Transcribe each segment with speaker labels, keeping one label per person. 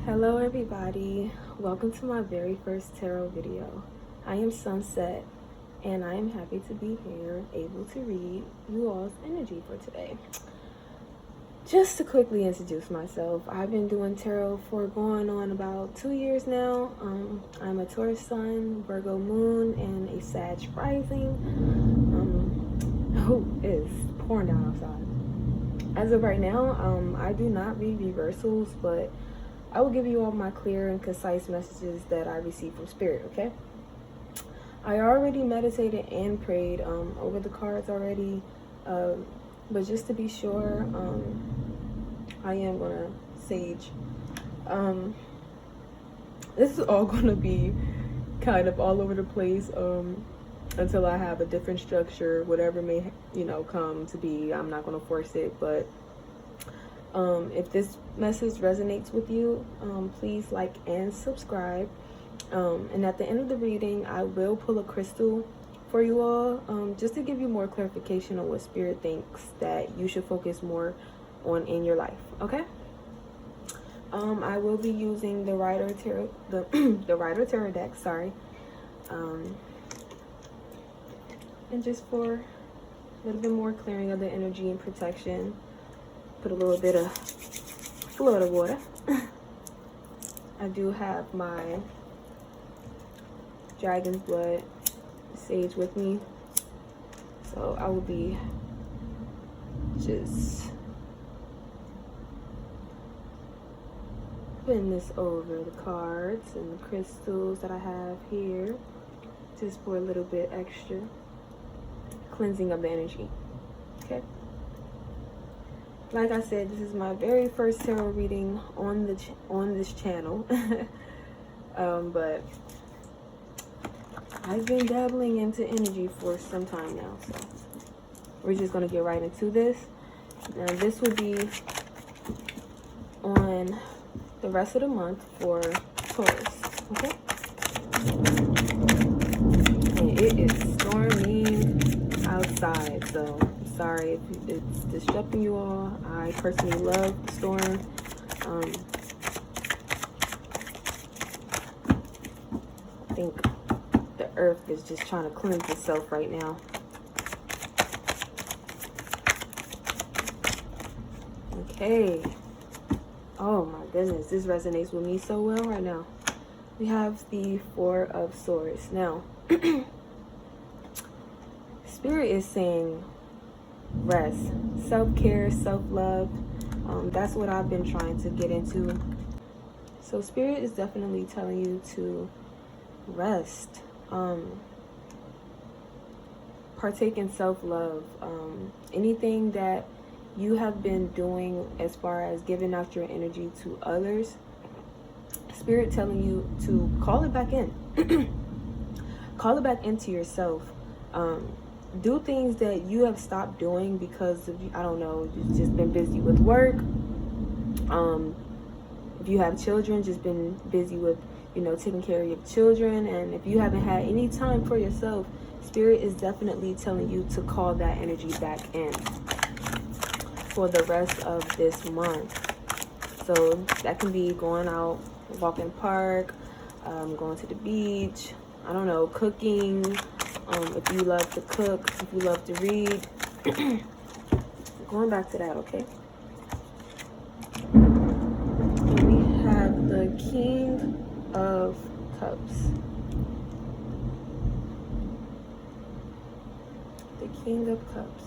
Speaker 1: Hello everybody, welcome to my very first tarot video. I am Sunset and I am happy to be here able to read you all's energy for today. Just to quickly introduce myself, I've been doing tarot for going on about 2 years now. I'm a Taurus Sun, Virgo Moon, and a Sag Rising. It is pouring down outside. As of right now, I do not read reversals, but I will give you all my clear and concise messages that I receive from Spirit, okay? I already meditated and prayed over the cards already, but just to be sure, I am gonna sage. This is all gonna be kind of all over the place until I have a different structure, whatever may, come to be. I'm not gonna force it, but if this message resonates with you, please like and subscribe. And at the end of the reading, I will pull a crystal for you all, just to give you more clarification on what Spirit thinks that you should focus more on in your life. Okay. I will be using the Rider Tarot, the Rider Tarot deck. Sorry. And just for a little bit more clearing of the energy and protection, put a little bit of Florida water. I do have my dragon's blood sage with me, so I will be just putting this over the cards and the crystals that I have here, just for a little bit extra cleansing of the energy. Okay. Like I said, this is my very first tarot reading on this channel, but I've been dabbling into energy for some time now, so we're just gonna get right into this. Now, this will be on the rest of the month for Taurus, okay? And it is storming outside, so sorry if it's disrupting you all. I personally love the storm. I think the earth is just trying to cleanse itself right now. Okay. Oh my goodness, this resonates with me so well right now. We have the Four of Swords. Now, Spirit is saying rest, self-care, self-love. That's what I've been trying to get into. So Spirit is definitely telling you to rest, partake in self-love. Anything that you have been doing as far as giving out your energy to others, Spirit telling you to call it back in. Call it back into yourself. Do things that you have stopped doing because of, I don't know, you've just been busy with work. If you have children, just been busy with, taking care of your children. And if you haven't had any time for yourself, Spirit is definitely telling you to call that energy back in for the rest of this month. So that can be going out, walking in the park, going to the beach, I don't know, cooking. If you love to cook, if you love to read. Going back to that, okay? And we have the King of Cups. The King of Cups.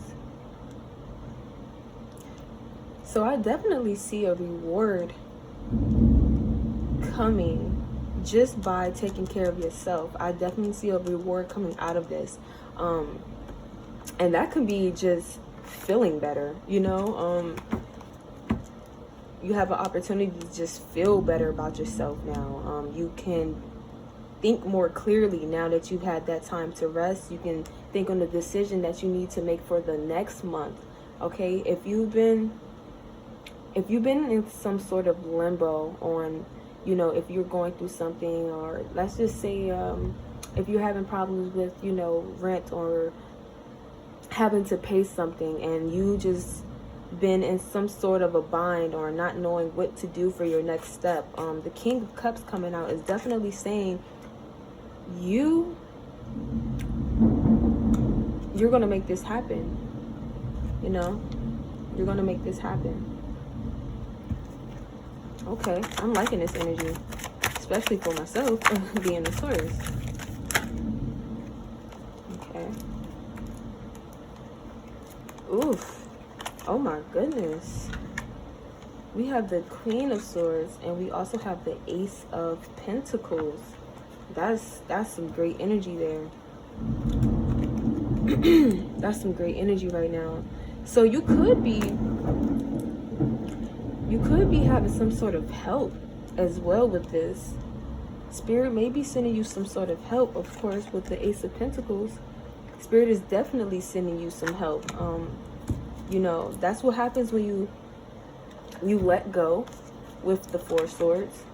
Speaker 1: So I definitely see a reward coming just by taking care of yourself. I definitely see a reward coming out of this. And that can be just feeling better, you have an opportunity to just feel better about yourself now. You can think more clearly now that you've had that time to rest. You can think on the decision that you need to make for the next month. Okay, if you've been in some sort of limbo on, if you're going through something, or let's just say if you're having problems with, rent, or having to pay something, and you just been in some sort of a bind or not knowing what to do for your next step. The King of Cups coming out is definitely saying you're going to make this happen. You know, you're going to make this happen. Okay, I'm liking this energy, especially for myself, being a Taurus. Okay. Oof. Oh my goodness. We have the Queen of Swords, and we also have the Ace of Pentacles. That's some great energy there. That's some great energy right now. So you could be having some sort of help as well with this. Spirit may be sending you some sort of help, of course, with the Ace of Pentacles. Spirit is definitely sending you some help. You know, that's what happens when you let go with the Four of Swords.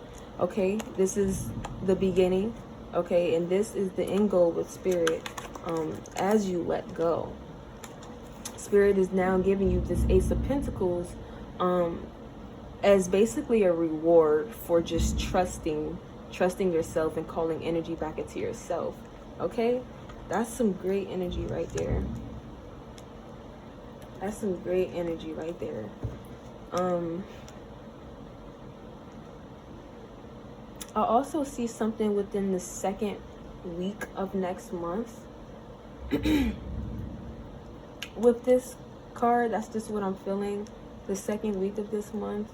Speaker 1: Okay, this is the beginning. Okay, and this is the end goal with Spirit. As you let go, Spirit is now giving you this Ace of Pentacles as basically a reward for just trusting yourself and calling energy back into yourself. Okay, that's some great energy right there. That's some great energy right there. I also see something within the second week of next month. With this card, that's just what I'm feeling. The second week of this month.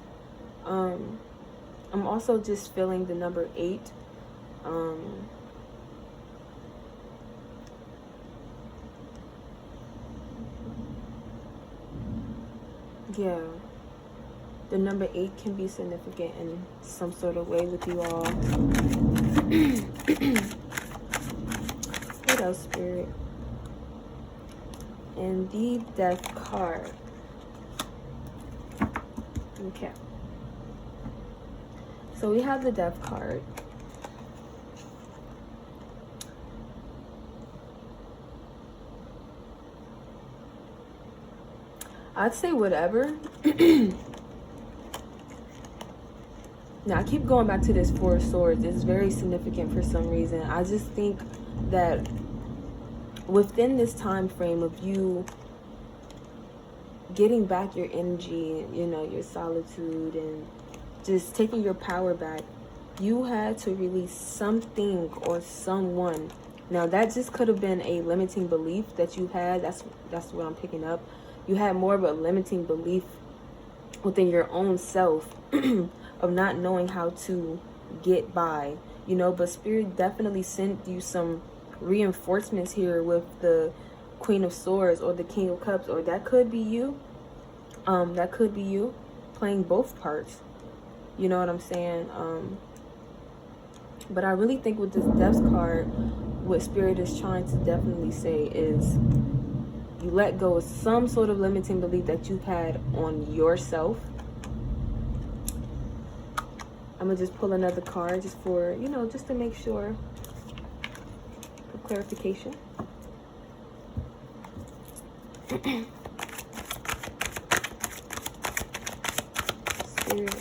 Speaker 1: I'm also just feeling the number 8. Yeah, the number 8 can be significant in some sort of way with you all. What else, Spirit? And the Death card. Okay. So we have the Death card. I'd say whatever. Now, I keep going back to this Four of Swords. It's very significant for some reason. I just think that within this time frame of you getting back your energy, you know, your solitude, and just taking your power back, you had to release something or someone. Now, that just could have been a limiting belief that you had. That's what I'm picking up. You had more of a limiting belief within your own self of not knowing how to get by, you know, but Spirit definitely sent you some reinforcements here with the Queen of Swords or the King of Cups, or that could be you. That could be you playing both parts. You know what I'm saying? But I really think with this Death card, what Spirit is trying to definitely say is you let go of some sort of limiting belief that you had on yourself. I'm going to just pull another card just for, you know, just to make sure, for clarification. Spirit,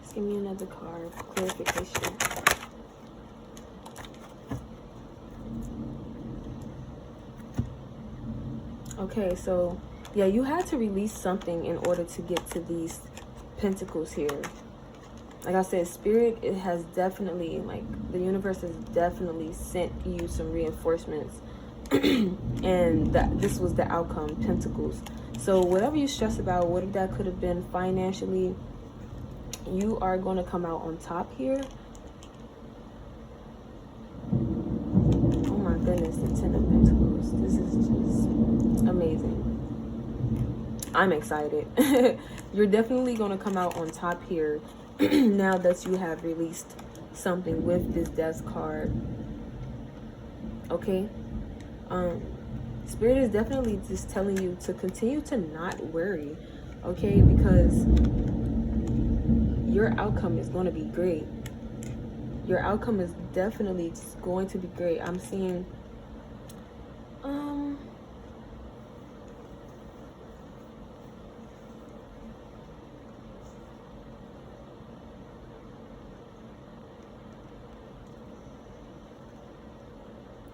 Speaker 1: just give me another card for clarification. Okay, so yeah, you had to release something in order to get to these pentacles here. Like I said, Spirit, it has definitely, like, the universe has definitely sent you some reinforcements. And this was the outcome, Pentacles. So whatever you stress about, whatever that could have been financially, you are going to come out on top here. Oh my goodness, the Ten of Pentacles. This is just amazing. I'm excited. You're definitely going to come out on top here now that you have released something with this Death card. Okay? Spirit is definitely just telling you to continue to not worry, okay? Because your outcome is going to be great. Your outcome is definitely going to be great. I'm seeing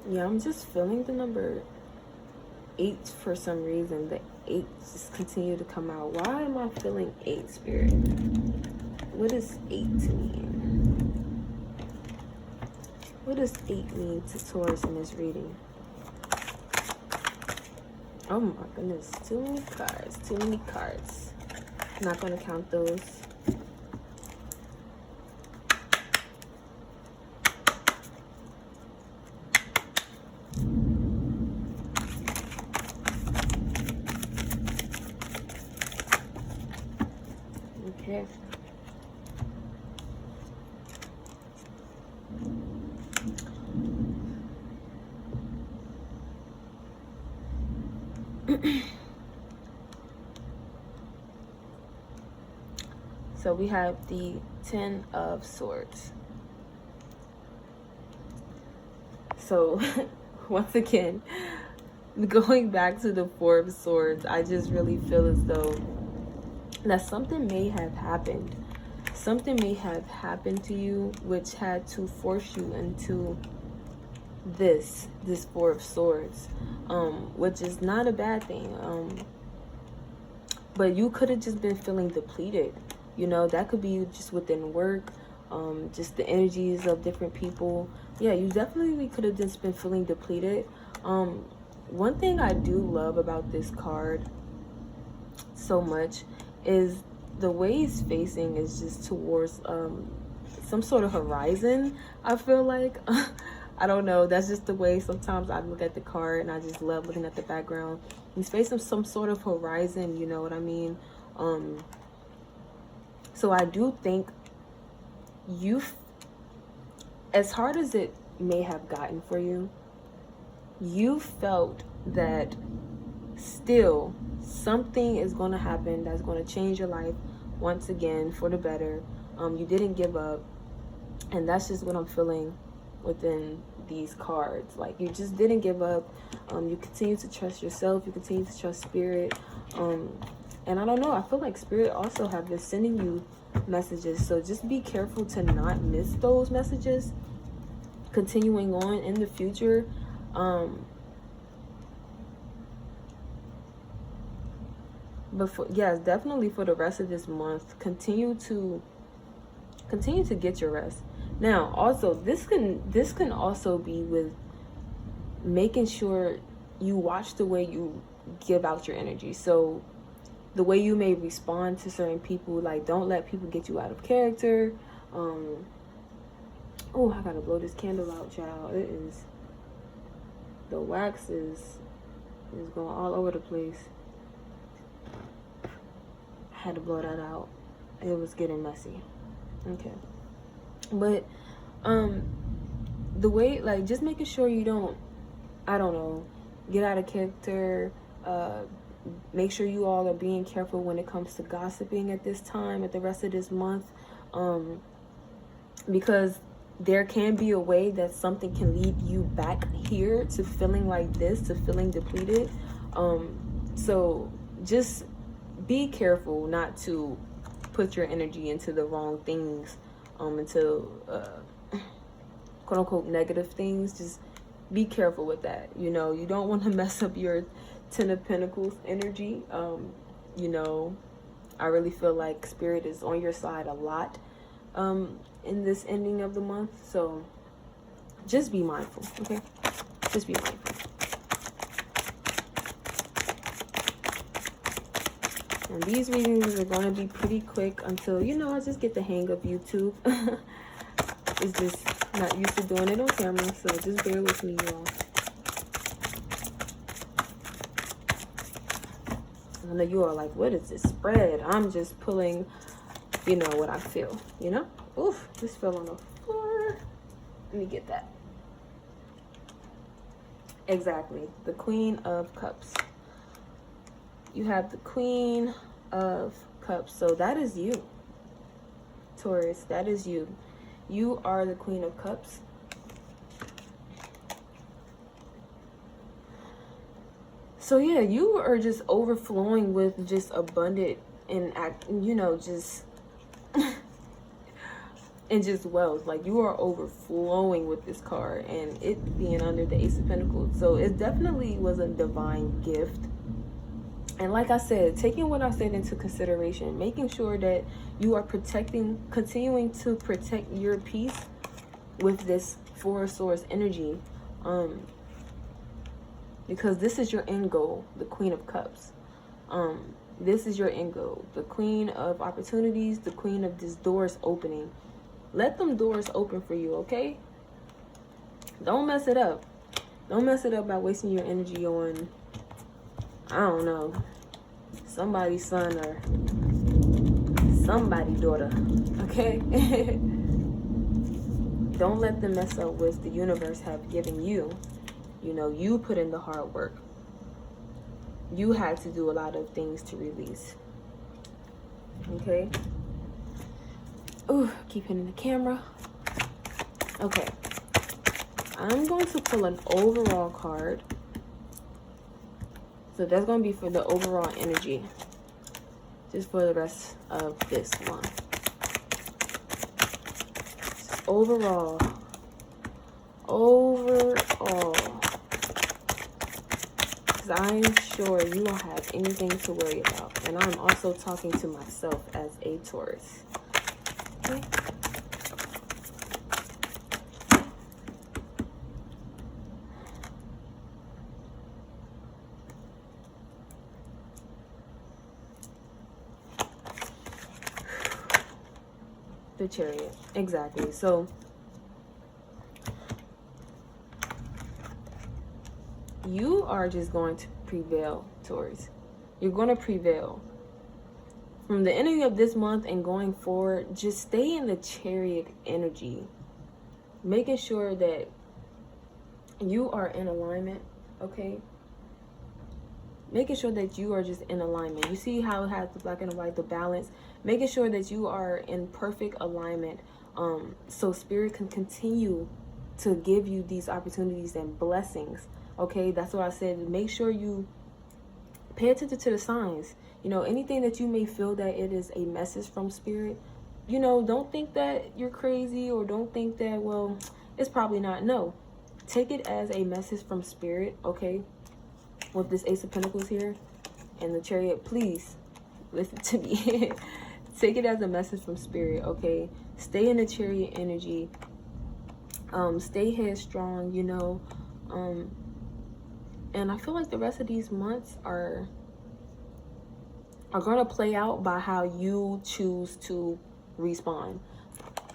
Speaker 1: Yeah, I'm just feeling the number 8 for some reason. The 8 just continue to come out. Why am I feeling 8, Spirit? What does 8 mean? What does 8 mean to Taurus in this reading? Oh my goodness, too many cards, too many cards. Not going to count those. Okay. So we have the 10 of Swords. So once again, going back to the 4 of Swords, I just really feel as though that something may have happened. Something may have happened to you which had to force you into this 4 of Swords, which is not a bad thing. But you could have just been feeling depleted. You know, that could be just within work, just the energies of different people. Yeah, you definitely could have just been feeling depleted. One thing I do love about this card so much is the way he's facing is just towards some sort of horizon, I feel like. I don't know, that's just the way sometimes I look at the card, and I just love looking at the background. He's facing some sort of horizon, you know what I mean? So I do think as hard as it may have gotten for you, you felt that still something is going to happen that's going to change your life once again for the better. You didn't give up, and that's just what I'm feeling within these cards. Like, you just didn't give up. You continue to trust yourself, you continue to trust Spirit, and I don't know, I feel like Spirit also have been sending you messages, so just be careful to not miss those messages continuing on in the future. But yes, definitely for the rest of this month, continue to get your rest. Now, also, this can also be with making sure you watch the way you give out your energy. So the way you may respond to certain people, like, don't let people get you out of character. Oh, I gotta blow this candle out, child. The wax is going all over the place. I had to blow that out. It was getting messy. Okay. But the way, like, just making sure you don't, I don't know, get out of character. Make sure you all are being careful when it comes to gossiping at this time, at the rest of this month, because there can be a way that something can lead you back here to feeling like this, to feeling depleted. So just be careful not to put your energy into the wrong things, into quote unquote negative things. Just be careful with that. You know, you don't want to mess up your 10 of Pentacles energy. You know, I really feel like Spirit is on your side a lot in this ending of the month. So just be mindful, okay? Just be mindful. And these readings are going to be pretty quick until, you know, I just get the hang of YouTube. It's just not used to doing it on camera, so just bear with me, y'all. I know you are like, what is this spread? I'm just pulling, you know, what I feel, you know? Oof, this fell on the floor. Let me get that. Exactly, the Queen of Cups. You have the Queen of Cups. So that is you, Taurus. That is you. You are the Queen of Cups. So yeah, you are just overflowing with just abundant and, you know, just and just wealth. Like, you are overflowing with this card, and it being under the Ace of Pentacles. So it definitely was a divine gift. And like I said, taking what I said into consideration, making sure that you are continuing to protect your peace with this Four of Swords energy. Because this is your end goal, the Queen of Cups. This is your end goal, the Queen of Opportunities, the Queen of these doors opening. Let them doors open for you, okay? Don't mess it up. Don't mess it up by wasting your energy on, I don't know, somebody's son or somebody's daughter, okay? Don't let them mess up what the universe have given you. You know, you put in the hard work. You had to do a lot of things to release. Okay? Ooh, keep hitting the camera. Okay. I'm going to pull an overall card. So that's going to be for the overall energy. Just for the rest of this month. Just overall. Because I'm sure you don't have anything to worry about. And I'm also talking to myself as a Taurus. Okay. The Chariot. Exactly. So you are just going to prevail, Taurus. You're going to prevail. From the ending of this month and going forward, just stay in the Chariot energy. Making sure that you are in alignment, okay? Making sure that you are just in alignment. You see how it has the black and the white, the balance. Making sure that you are in perfect alignment, so Spirit can continue to give you these opportunities and blessings. Okay, that's what I said. Make sure you pay attention to the signs. You know, anything that you may feel that it is a message from Spirit, you know, don't think that you're crazy, or don't think that, well, it's probably not. No, take it as a message from Spirit, okay? With this Ace of Pentacles here and the Chariot, please listen to me. Take it as a message from Spirit, okay? Stay in the Chariot energy. Stay headstrong, you know. And I feel like the rest of these months are going to play out by how you choose to respond.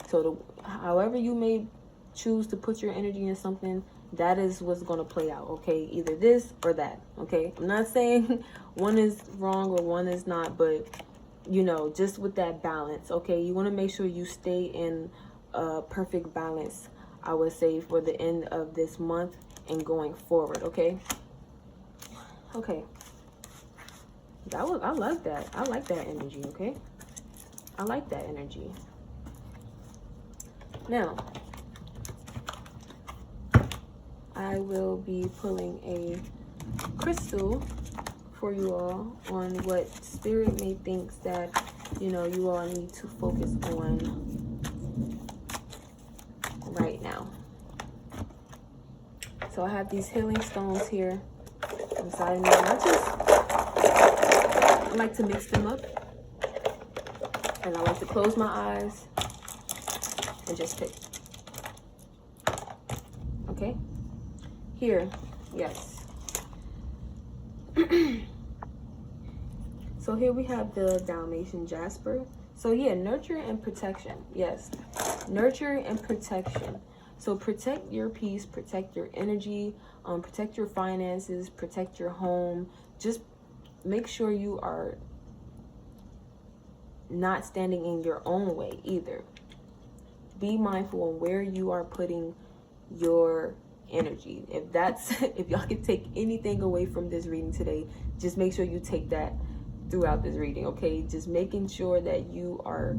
Speaker 1: So however you may choose to put your energy in something, that is what's going to play out, okay? Either this or that, okay? I'm not saying one is wrong or one is not, but, you know, just with that balance, okay? You want to make sure you stay in perfect balance, I would say, for the end of this month and going forward, okay? Okay. I like that. I like that energy, okay? I like that energy. Now, I will be pulling a crystal for you all on what Spirit may think that, you know, you all need to focus on right now. So I have these healing stones here inside of me. I like to mix them up, and I like to close my eyes and just pick. Okay, here, yes. So here we have the Dalmatian Jasper. So yeah, nurture and protection. Yes, nurture and protection. So protect your peace, protect your energy, protect your finances, protect your home. Just make sure you are not standing in your own way either. Be mindful on where you are putting your energy. If y'all can take anything away from this reading today, just make sure you take that throughout this reading, okay? Just making sure that you are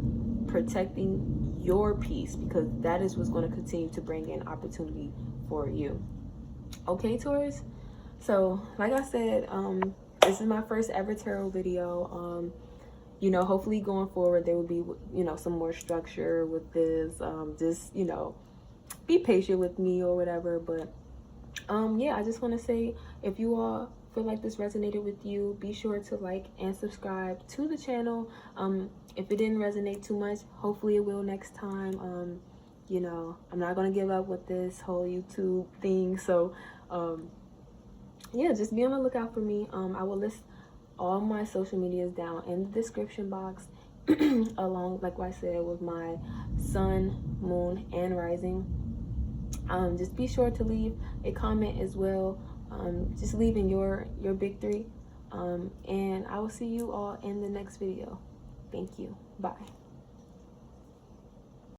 Speaker 1: protecting your peace, because that is what's going to continue to bring in opportunity for you. Okay, Taurus? So, like I said, this is my first ever tarot video. you know, hopefully going forward there will be, you know, some more structure with this. Just, you know, be patient with me or whatever. But yeah, I just want to say, if you all feel like this resonated with you, be sure to like and subscribe to the channel. If it didn't resonate too much, hopefully it will next time. You know, I'm not gonna give up with this whole YouTube thing, so yeah, just be on the lookout for me. I will list all my social medias down in the description box, along, like I said, with my sun, moon, and rising. Just be sure to leave a comment as well. Just leaving your big three. And I will see you all in the next video. Thank you. Bye.